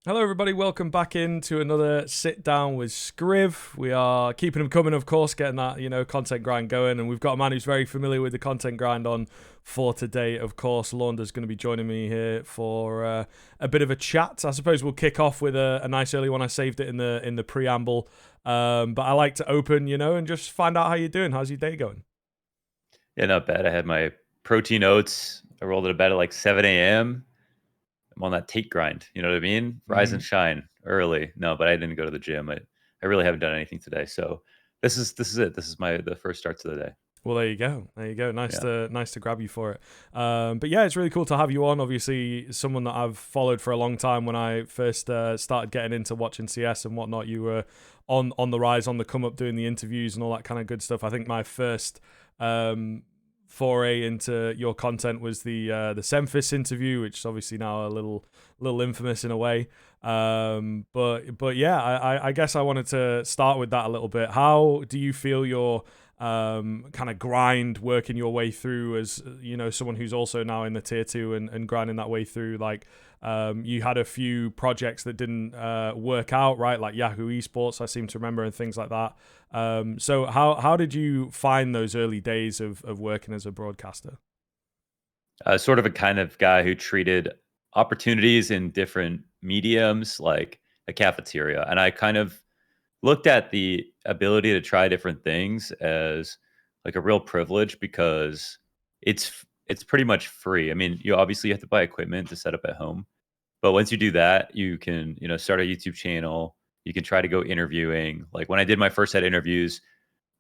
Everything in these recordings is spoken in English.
Hello, everybody. Welcome back into another sit down with Skriv. We are keeping them coming, of course, getting that content grind going, and we've got a man who's very familiar with the content grind on for today. Of course, Launders going to be joining me here for a bit of a chat. I suppose we'll kick off with a nice early one. I saved it in the preamble, but I like to open, and just find out how you're doing. How's your day going? Yeah, not bad. I had my protein oats. I rolled out of bed at like 7 a.m. I'm on that take grind. You know what I mean? Rise Mm-hmm. and shine early. No, but I didn't go to the gym. I really haven't done anything today. So this is it. This is the first start to the day. Well, there you go. There you go. Yeah. Nice to grab you for it. But yeah, it's really cool to have you on. Obviously, someone that I've followed for a long time. When I first started getting into watching CS and whatnot, you were on the rise, on the come up, doing the interviews and all that kind of good stuff. I think my first foray into your content was the Semphis interview, which is obviously now a little infamous in a way. But yeah, I guess I wanted to start with that a little bit. How do you feel your kind of grind working your way through as someone who's also now in the tier 2 and grinding that way through, like you had a few projects that didn't work out, right, like Yahoo Esports I seem to remember, and things like that. So how did you find those early days of working as a broadcaster? Sort of a kind of guy who treated opportunities in different mediums like a cafeteria, and I kind of looked at the ability to try different things as like a real privilege because it's pretty much free. I mean, you obviously have to buy equipment to set up at home, but once you do that, you can, start a YouTube channel. You can try to go interviewing. Like when I did my first set of interviews,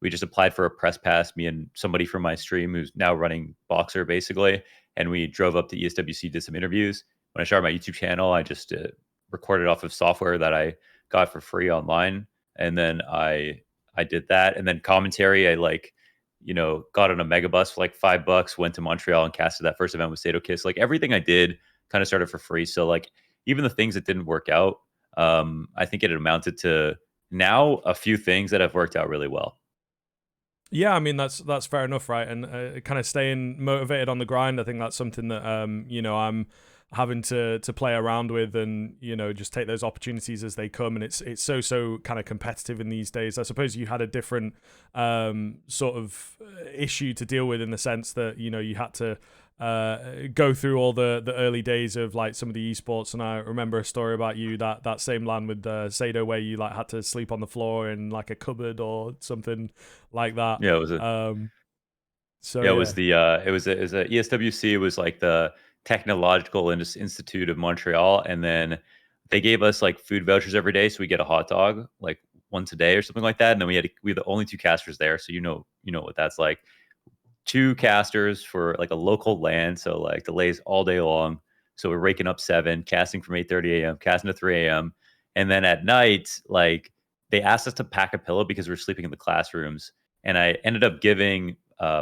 we just applied for a press pass, me and somebody from my stream who's now running Boxer basically, and we drove up to ESWC, did some interviews. When I started my YouTube channel, I just recorded off of software that I got for free online, and then I did that, and then commentary. I got on a megabus for like $5, went to Montreal and casted that first event with Sato Kiss. Like everything I did kind of started for free. So like even the things that didn't work out, I think it amounted to now a few things that have worked out really well. Yeah, I mean that's fair enough, right? And kind of staying motivated on the grind. I think that's something that I'm having to play around with, and just take those opportunities as they come. And it's so kind of competitive in these days. I suppose you had a different sort of issue to deal with, in the sense that you had to go through all the early days of like some of the esports. And I remember a story about you, that same LAN with Sado, where you like had to sleep on the floor in like a cupboard or something like that. Yeah, it was a Um, so Yeah, it yeah. was the it was a ESWC was like the Technological Institute of Montreal, and then they gave us like food vouchers every day, so we get a hot dog like once a day or something like that. And then we were the only two casters there, so you know what that's like. Two casters for like a local land, so like delays all day long. So we're waking up 7, casting from 8:30 a.m., casting to 3 a.m. And then at night, like they asked us to pack a pillow because we were sleeping in the classrooms. And I ended up giving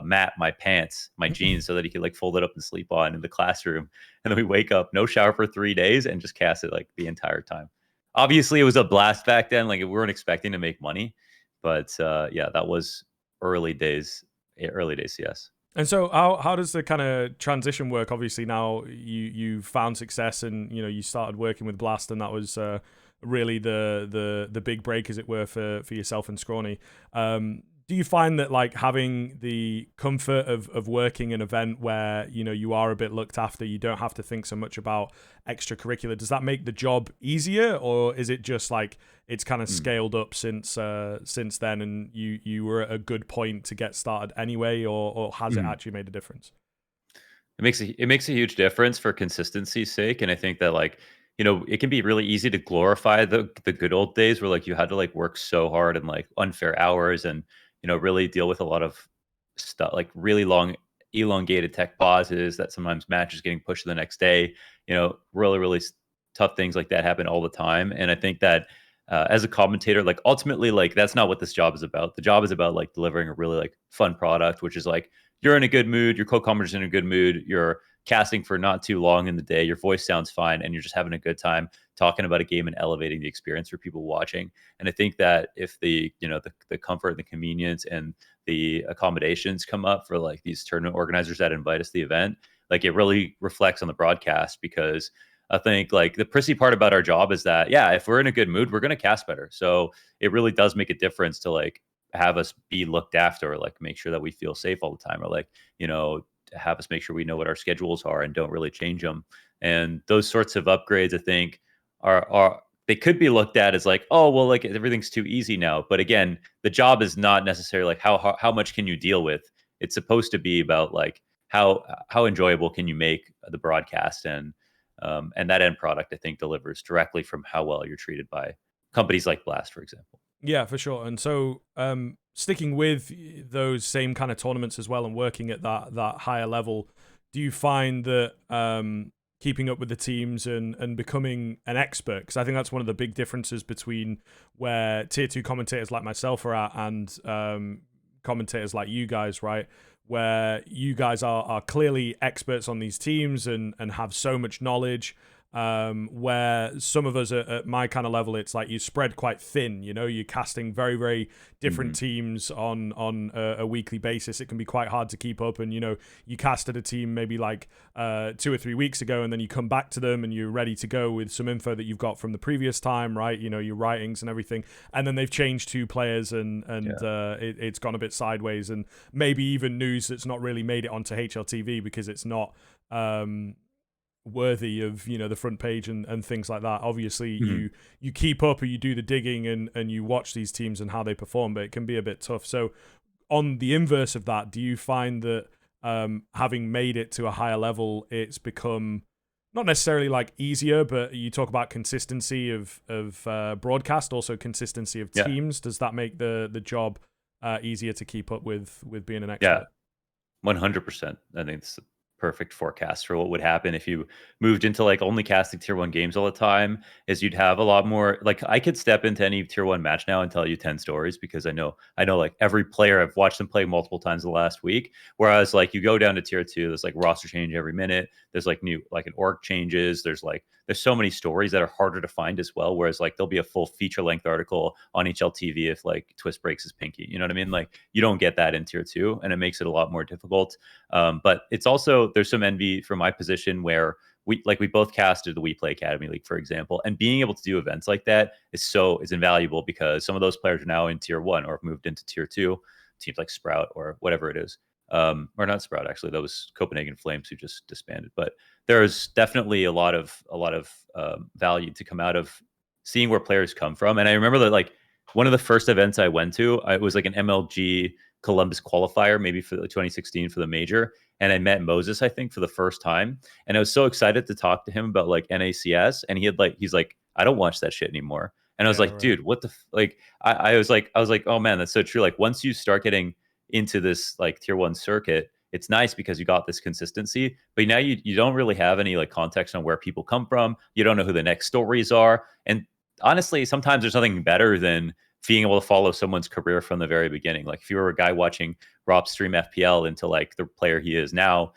Matt my pants, my jeans, so that he could like fold it up and sleep on in the classroom. And then we wake up, no shower for 3 days, and just cast it like the entire time. Obviously, it was a blast back then. Like we weren't expecting to make money, but yeah, that was early days, early days. Yes. And so how does the kind of transition work? Obviously now you found success, and you started working with Blast, and that was really the big break, as it were, for yourself and Scrawny. Do you find that like having the comfort of working an event where you are a bit looked after, you don't have to think so much about extracurricular, does that make the job easier, or is it just like it's kind of Mm. scaled up since then, and you were at a good point to get started anyway, or has it Mhm. actually made a difference? It makes a huge difference for consistency's sake, and I think that like it can be really easy to glorify the good old days where like you had to like work so hard and like unfair hours and really deal with a lot of stuff like really long elongated tech pauses that sometimes matches getting pushed to the next day. Really tough things like that happen all the time, and I think that as a commentator, like ultimately, like that's not what this job is about. The job is about like delivering a really like fun product, which is like you're in a good mood, your co-commenter's in a good mood, you're casting for not too long in the day, your voice sounds fine, and you're just having a good time talking about a game and elevating the experience for people watching. And I think that if the comfort and the convenience and the accommodations come up for like these tournament organizers that invite us to the event, like it really reflects on the broadcast because I think like the prissy part about our job is that, yeah, if we're in a good mood, we're going to cast better. So it really does make a difference to like have us be looked after, or like make sure that we feel safe all the time, or like, have us make sure we know what our schedules are and don't really change them. And those sorts of upgrades, I think, are they could be looked at as like, oh, well, like everything's too easy now. But again, the job is not necessarily like how much can you deal with. It's supposed to be about like how enjoyable can you make the broadcast, and that end product, I think, delivers directly from how well you're treated by companies like Blast, for example. Yeah, for sure. And so, sticking with those same kind of tournaments as well, and working at that higher level, do you find that keeping up with the teams and becoming an expert? Because I think that's one of the big differences between where tier 2 commentators like myself are at and commentators like you guys, right? Where you guys are clearly experts on these teams and have so much knowledge. Where some of us at my kind of level, it's like you spread quite thin. You're casting very, very different teams on a weekly basis. It can be quite hard to keep up, and you casted a team maybe like 2 or 3 weeks ago, and then you come back to them and you're ready to go with some info that you've got from the previous time, right? Your writings and everything, and then they've changed 2 players and it's gone a bit sideways, and maybe even news that's not really made it onto HLTV because it's not worthy of the front page and things like that. Obviously you keep up, or you do the digging and you watch these teams and how they perform, but it can be a bit tough. So on the inverse of that, do you find that having made it to a higher level, it's become not necessarily like easier, but you talk about consistency of broadcast, also consistency of teams. Does that make the job easier to keep up with being an expert? Yeah, 100%. I think it's perfect forecast for what would happen if you moved into like only casting tier 1 games all the time. Is you'd have a lot more, like I could step into any tier 1 match now and tell you 10 stories because I know like every player. I've watched them play multiple times the last week, whereas like you go down to tier 2, there's like roster change every minute, there's like new like an org changes, there's so many stories that are harder to find as well, whereas like there'll be a full feature length article on HLTV if like Twist breaks his pinky, you know what I mean? Like you don't get that in tier 2, and it makes it a lot more difficult. But it's also, there's some envy from my position where we both casted the We Play Academy League, for example, and being able to do events like that is invaluable because some of those players are now in tier 1 or have moved into tier 2, teams like Sprout or whatever it is. Or not Sprout, actually, that was Copenhagen Flames who just disbanded. But there's definitely a lot of value to come out of seeing where players come from. And I remember that like one of the first events I went to, it was like an MLG Columbus qualifier, maybe for the 2016 for the major. And I met Moses, I think, for the first time. And I was so excited to talk to him about like NACS. And he's like, I don't watch that shit anymore. And I was like, right. Dude, what the like? I was like, oh man, that's so true. Like once you start getting into this like tier 1 circuit, it's nice because you got this consistency, but now you don't really have any like context on where people come from. You don't know who the next stories are. And honestly, sometimes there's nothing better than being able to follow someone's career from the very beginning. Like if you were a guy watching Rob stream FPL into like the player he is now,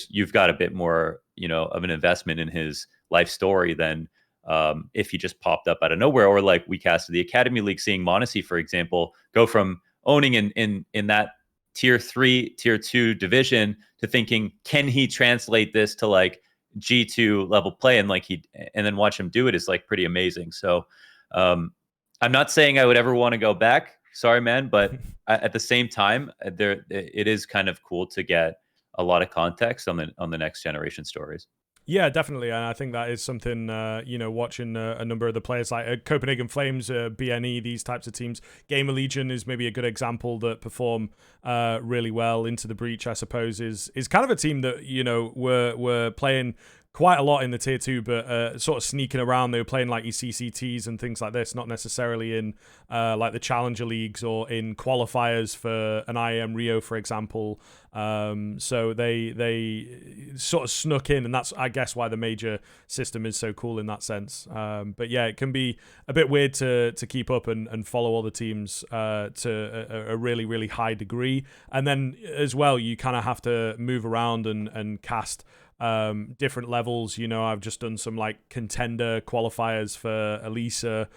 you've got a bit more, of an investment in his life story than if he just popped up out of nowhere. Or like we casted the Academy League, seeing Monacy, for example, go from owning in that tier 3, tier 2 division to thinking, can he translate this to like G2 level play? And then watch him do it is like pretty amazing. So I'm not saying I would ever want to go back. Sorry, man. But at the same time, it is kind of cool to get a lot of context on the next generation stories. Yeah, definitely, and I think that is something, watching a number of the players like Copenhagen Flames, BNE, these types of teams. Gamer Legion is maybe a good example that perform really well. Into the Breach, I suppose, is kind of a team that, were playing quite a lot in the tier 2, but sort of sneaking around. They were playing like your CCTs and things like this, not necessarily in like the Challenger Leagues or in qualifiers for an IEM Rio, for example. So they sort of snuck in, and that's, I guess, why the major system is so cool in that sense. But yeah, it can be a bit weird to keep up and follow all the teams to a really, really high degree. And then as well, you kind of have to move around and cast different levels. I've just done some like contender qualifiers for Elisa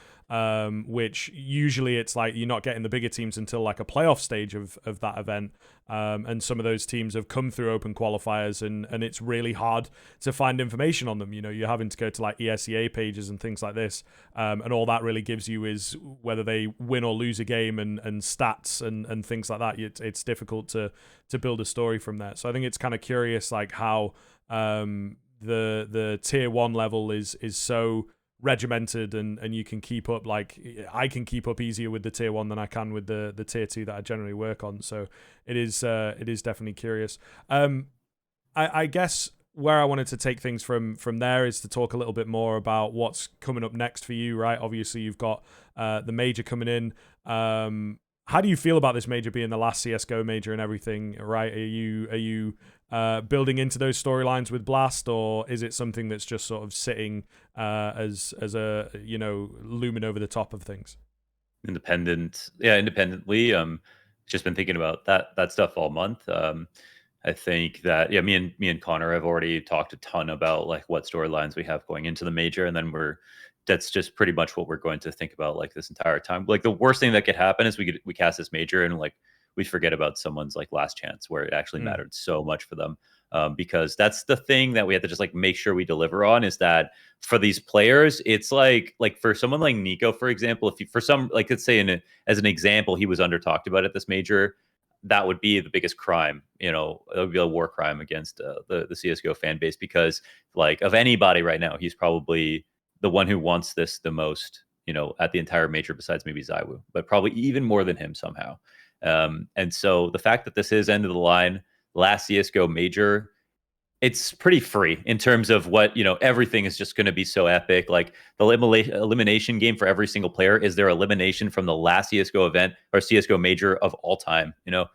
which usually it's like you're not getting the bigger teams until like a playoff stage of that event. And some of those teams have come through open qualifiers, and it's really hard to find information on them. You know, you're having to go to like ESEA pages and things like this, and all that really gives you is whether they win or lose a game and stats and things like that. It's difficult to build a story from there. So I think it's kind of curious, like how the tier 1 level is so regimented, and you can keep up. Like I can keep up easier with the tier 1 than I can with the tier 2 that I generally work on. So it is definitely curious. I guess where I wanted to take things from there is to talk a little bit more about what's coming up next for you, right? Obviously you've got the major coming in. How do you feel about this major being the last CS:GO major and everything, right? Are you building into those storylines with Blast, or is it something that's just sort of sitting as a, you know, looming over the top of things? Independently. Just been thinking about that stuff all month. I think that me and Connor have already talked a ton about like what storylines we have going into the major, and then that's just pretty much what we're going to think about like this entire time. Like the worst thing that could happen is we cast this major and like we forget about someone's like last chance where it actually mattered so much for them. Because that's the thing that we have to just like make sure we deliver on, is that for these players, it's like for someone like Nico, for example, if you, for some, like let's say as an example, he was under talked about at this major, that would be the biggest crime. You know, it would be a war crime against the CS:GO fan base, because like of anybody right now, he's probably the one who wants this the most, you know, at the entire major, besides maybe Zywoo, but probably even more than him somehow. And so the fact that this is end of the line, last CS:GO major, it's pretty free in terms of what, you know, everything is just going to be so epic. Like the elimination game for every single player is their elimination from the last CS:GO event or CS:GO major of all time, you know?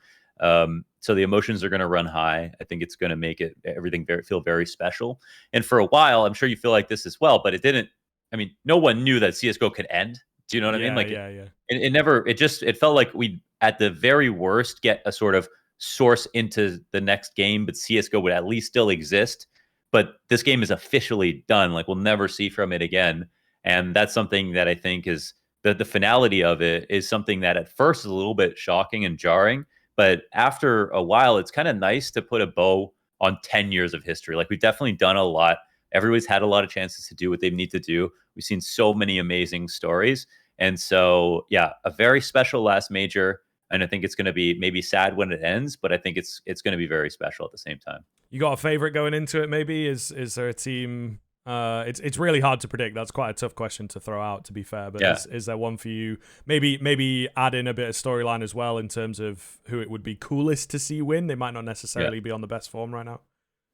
So the emotions are going to run high. I think it's going to make everything feel very special. And for a while, I'm sure you feel like this as well, but it didn't. I mean, no one knew that CS:GO could end. Do you know what I mean? Like, yeah. It never. It felt like we, at the very worst, get a sort of source into the next game, but CS:GO would at least still exist. But this game is officially done. Like we'll never see from it again. And that's something that I think is the finality of it is something that at first is a little bit shocking and jarring. But after a while, it's kind of nice to put a bow on 10 years of history. Like we've definitely done a lot. Everybody's had a lot of chances to do what they need to do. We've seen so many amazing stories. And so, yeah, a very special last major. And I think it's going to be maybe sad when it ends, but I think it's going to be very special at the same time. You got a favorite going into it? Maybe is there a team? It's really hard to predict. That's quite a tough question to throw out, to be fair. But is there one for you? Maybe add in a bit of storyline as well in terms of who it would be coolest to see win. They might not necessarily be on the best form right now.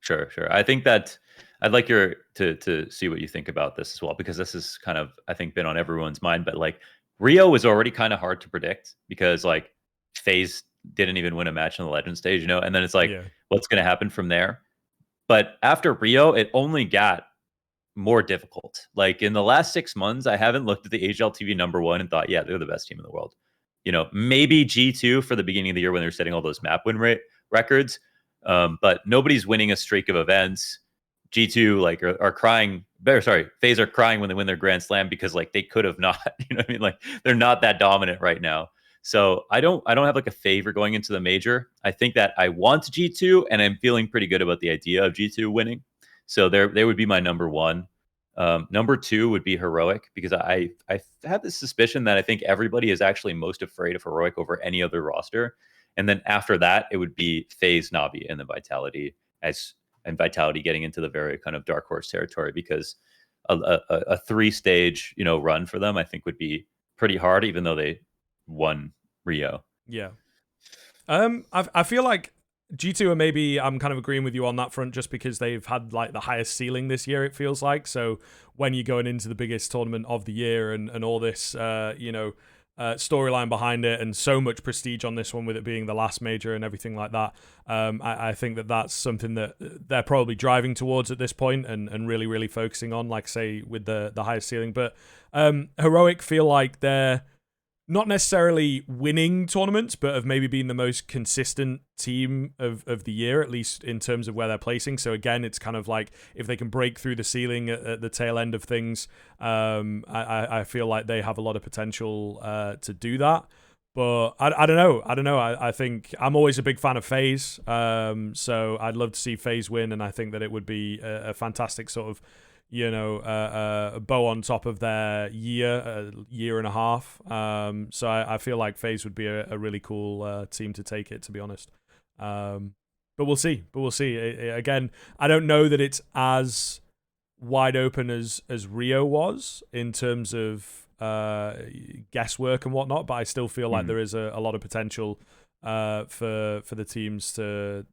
Sure. I think that I'd like to see what you think about this as well, because this is kind of, I think, been on everyone's mind. But like Rio is already kind of hard to predict because like FaZe didn't even win a match in the Legend stage, you know, and then it's like, what's going to happen from there? But after Rio, it only got more difficult. Like in the last 6 months, I haven't looked at the HLTV #1 and thought, yeah, they're the best team in the world. You know, maybe G2 for the beginning of the year when they're setting all those map win rate records. But nobody's winning a streak of events. G2 like are crying. FaZe are crying when they win their Grand Slam because like they could have not. You know what I mean? Like they're not that dominant right now. So I don't have like a favorite going into the major. I think that I want G2, and I'm feeling pretty good about the idea of G2 winning. So they would be my #1. #2 would be Heroic, because I have this suspicion that I think everybody is actually most afraid of Heroic over any other roster. And then after that, it would be FaZe, Navi, and then Vitality, and Vitality getting into the very kind of dark horse territory, because a 3-stage, you know, run for them I think would be pretty hard, even though they won Rio. Yeah. I feel like G2 are maybe, I'm kind of agreeing with you on that front, just because they've had like the highest ceiling this year, it feels like. So when you're going into the biggest tournament of the year and all this, storyline behind it, and so much prestige on this one with it being the last major and everything like that, I think that that's something that they're probably driving towards at this point and really, really focusing on, like say, with the highest ceiling. But Heroic feel like they're not necessarily winning tournaments, but of maybe being the most consistent team of the year, at least in terms of where they're placing. So again, it's kind of like if they can break through the ceiling at the tail end of things, I feel like they have a lot of potential to do that. But I don't know. I think I'm always a big fan of FaZe. So I'd love to see FaZe win, and I think that it would be a fantastic sort of a bow on top of their year and a half. So I feel like FaZe would be a really cool team to take it, to be honest. But we'll see. Again, I don't know that it's as wide open as Rio was in terms of guesswork and whatnot, but I still feel like there is a lot of potential for the teams to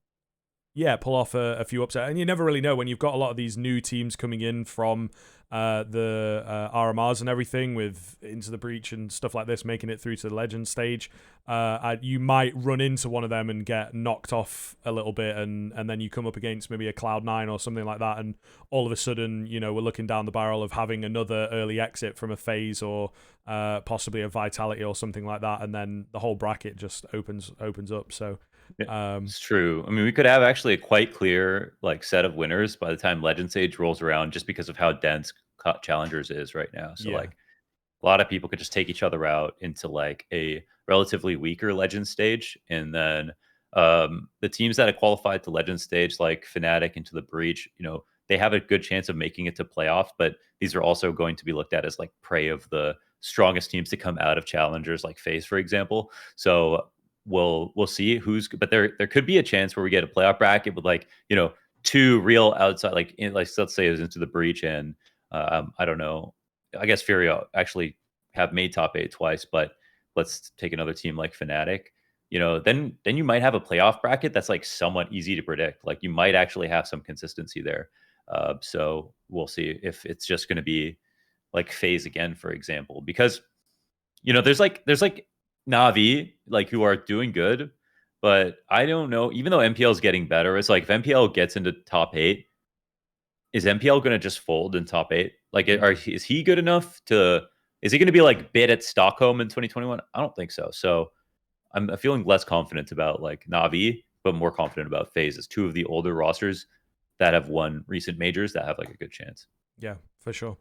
pull off a few upsets. And you never really know when you've got a lot of these new teams coming in from the RMRs and everything with Into the Breach and stuff like this, making it through to the Legends stage. You might run into one of them and get knocked off a little bit, and then you come up against maybe a Cloud9 or something like that, and all of a sudden, we're looking down the barrel of having another early exit from a FaZe or possibly a Vitality or something like that, and then the whole bracket just opens up. So yeah, it's true. I mean, we could have actually a quite clear set of winners by the time Legend Stage rolls around, just because of how dense Challengers is right now. So a lot of people could just take each other out into a relatively weaker Legend Stage, and then the teams that have qualified to Legend Stage, like Fnatic Into the Breach, they have a good chance of making it to playoffs. But these are also going to be looked at as prey of the strongest teams to come out of Challengers, like FaZe, for example. So we'll see but there could be a chance where we get a playoff bracket with two real outside, let's say it was Into the Breach and I don't know, I guess Fury actually have made top 8 twice, but let's take another team like Fnatic. Then you might have a playoff bracket that's somewhat easy to predict. You might actually have some consistency there. So we'll see if it's just going to be FaZe again, for example, because there's Navi, who are doing good, but I don't know. Even though MPL is getting better, it's if MPL gets into top 8, is MPL going to just fold in top 8? Is he good enough to? Is he going to be bid at Stockholm in 2021? I don't think so. So I'm feeling less confident about Navi, but more confident about FaZe as two of the older rosters that have won recent majors that have a good chance. Yeah, for sure.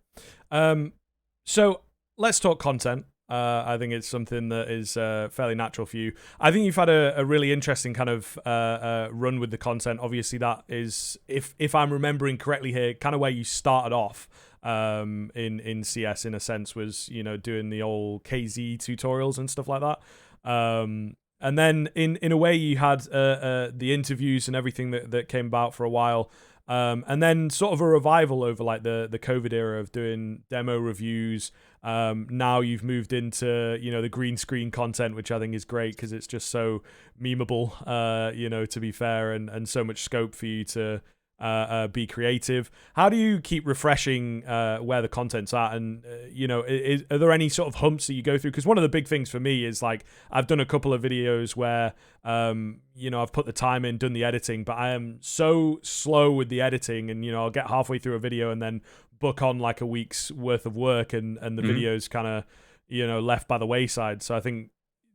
So let's talk content. I think it's something that is fairly natural for you. I think you've had a really interesting kind of run with the content. Obviously, that is, if I'm remembering correctly here, kind of where you started off in CS in a sense, was doing the old KZ tutorials and stuff like that. And then in a way you had the interviews and everything that came about for a while. And then sort of a revival over the COVID era of doing demo reviews. Now you've moved into, the green screen content, which I think is great because it's just so memeable, to be fair, and so much scope for you to be creative. How do you keep refreshing where the content's at? And, are there any sort of humps that you go through? Because one of the big things for me is I've done a couple of videos where, I've put the time in, done the editing, but I am so slow with the editing, and, I'll get halfway through a video and then book on a week's worth of work, and the video's kind of, left by the wayside. So I think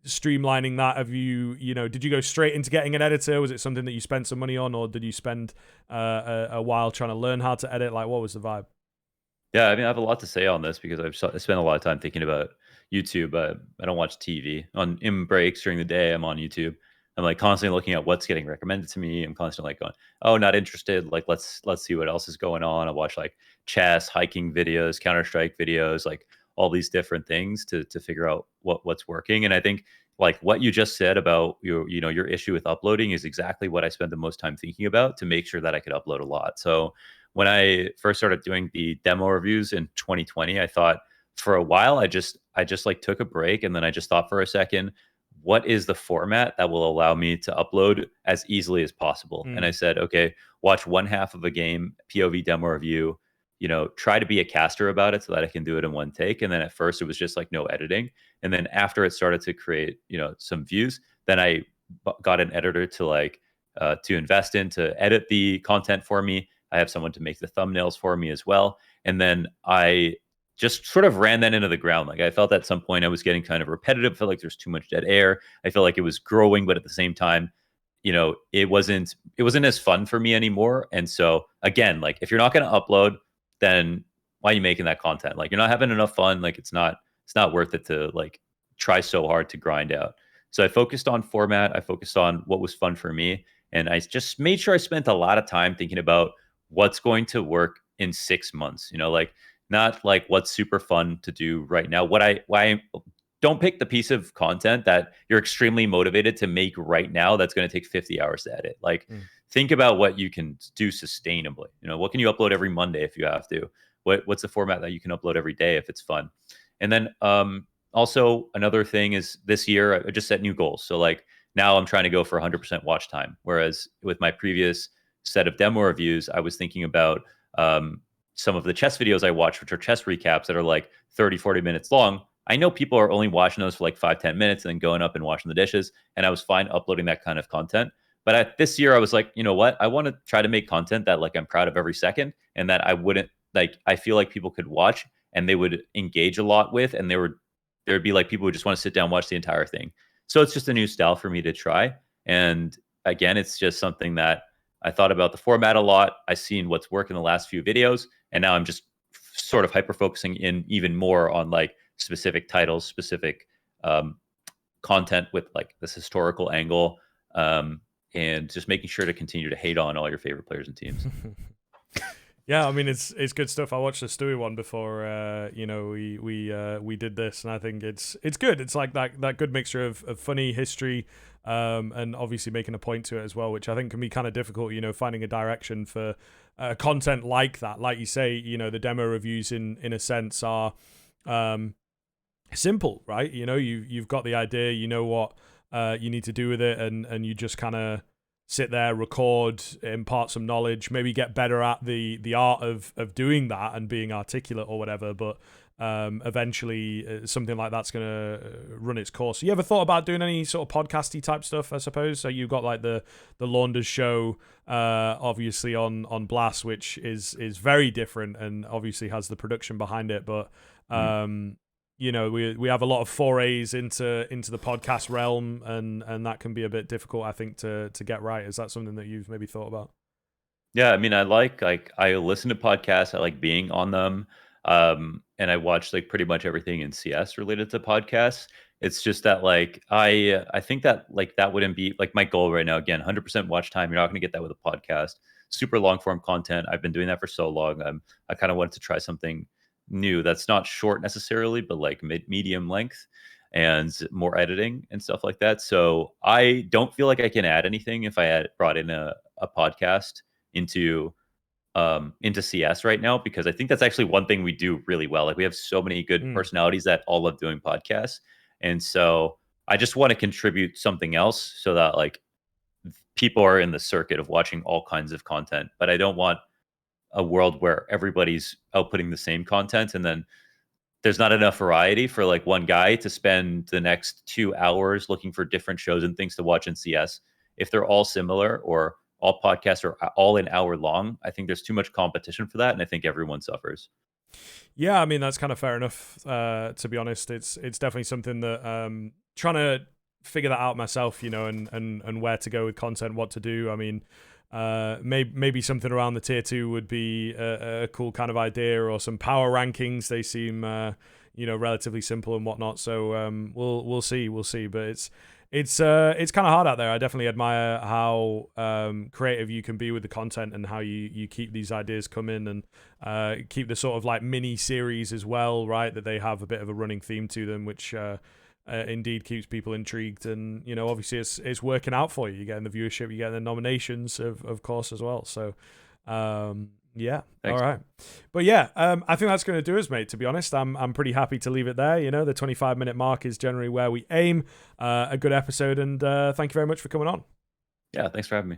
streamlining that, have you did you go straight into getting an editor? Was it something that you spent some money on, or did you spend a while trying to learn how to edit? What was the vibe? Yeah, I mean, I have a lot to say on this because I spent a lot of time thinking about YouTube. I don't watch TV. In breaks during the day, I'm on YouTube. I'm constantly looking at what's getting recommended to me. I'm constantly going, oh, not interested. Let's see what else is going on. I watch chess, hiking videos, Counter-Strike videos, all these different things to figure out what's working. And I think what you just said about your issue with uploading is exactly what I spent the most time thinking about to make sure that I could upload a lot. So when I first started doing the demo reviews in 2020, I thought for a while, I just took a break, and then I just thought for a second, what is the format that will allow me to upload as easily as possible? And I said, okay, watch one half of a game, POV demo review, try to be a caster about it so that I can do it in one take. And then at first it was just no editing. And then after it started to create, some views, then I got an editor to to invest in, to edit the content for me. I have someone to make the thumbnails for me as well. And then I just sort of ran that into the ground. Like I felt at some point I was getting kind of repetitive. I felt like there's too much dead air. I felt like it was growing, but at the same time, it wasn't as fun for me anymore. And so again, like if you're not going to upload, then why are you making that content? Like you're not having enough fun. Like it's not worth it to like try so hard to grind out. So I focused on format. I focused on what was fun for me. And I just made sure I spent a lot of time thinking about what's going to work in 6 months, like not like what's super fun to do right now. Why don't pick the piece of content that you're extremely motivated to make right now that's going to take 50 hours to edit. Like think about what you can do sustainably. What can you upload every Monday if you have to? What's the format that you can upload every day if it's fun? And then also another thing is this year I just set new goals. So like now I'm trying to go for 100% watch time. Whereas with my previous set of demo reviews, I was thinking about some of the chess videos I watch, which are chess recaps that are like 30, 40 minutes long. I know people are only watching those for like 5-10 minutes and then going up and washing the dishes. And I was fine uploading that kind of content. But this year I was like, you know what? I want to try to make content that like I'm proud of every second and that I wouldn't like, I feel like people could watch and they would engage a lot with, and there'd be like people who just want to sit down, watch the entire thing. So it's just a new style for me to try. And again, it's just something that I thought about the format a lot. I've seen what's worked in the last few videos. And now I'm just sort of hyper focusing in even more on like specific titles, specific content with like this historical angle, and just making sure to continue to hate on all your favorite players and teams. Yeah, I mean it's good stuff. I watched the Stewie one before we did this, and I think it's good. It's like that good mixture of funny history, and obviously making a point to it as well, which I think can be kind of difficult. Finding a direction for content like that. Like you say, the demo reviews in a sense are simple, right? You've got the idea, you know what you need to do with it, and you just kind of sit there, record, impart some knowledge, maybe get better at the art of doing that and being articulate or whatever. But eventually something like that's going to run its course. You ever thought about doing any sort of podcasty type stuff, I suppose? So you've got like the Launders show, obviously on Blast, which is very different and obviously has the production behind it. But we have a lot of forays into the podcast realm, and that can be a bit difficult, I think, to get right. Is that something that you've maybe thought about? Yeah, I mean, I listen to podcasts. I like being on them. And I watch like pretty much everything in CS related to podcasts. It's just that like I think that like that wouldn't be like my goal right now. Again, 100% watch time. You're not going to get that with a podcast. Super long form content. I've been doing that for so long. I kind of wanted to try something new that's not short necessarily, but like medium length and more editing and stuff like that. So I don't feel like I can add anything if I had brought in a podcast into CS right now, because I think that's actually one thing we do really well. Like we have so many good personalities that all love doing podcasts. And so I just want to contribute something else so that like people are in the circuit of watching all kinds of content, but I don't want a world where everybody's outputting the same content and then there's not enough variety for like one guy to spend the next 2 hours looking for different shows and things to watch in CS. If they're all similar or all podcasts are all an hour long, I think there's too much competition for that, and I think everyone suffers. Yeah, I mean that's kind of fair enough. To be honest, it's definitely something that trying to figure that out myself, and where to go with content, what to do. I mean, maybe something around the tier 2 would be a cool kind of idea, or some power rankings. They seem relatively simple and whatnot. So we'll see, but it's kind of hard out there. I definitely admire how creative you can be with the content and how you keep these ideas coming, and keep the sort of like mini series as well, right? That they have a bit of a running theme to them, which indeed keeps people intrigued. And obviously it's working out for you. You're getting the viewership, you're getting the nominations of course as well. So yeah. Thanks. All right. But yeah, I think that's going to do us, mate. To be honest, I'm pretty happy to leave it there. The 25-minute mark is generally where we aim. A good episode, and thank you very much for coming on. Yeah, thanks for having me.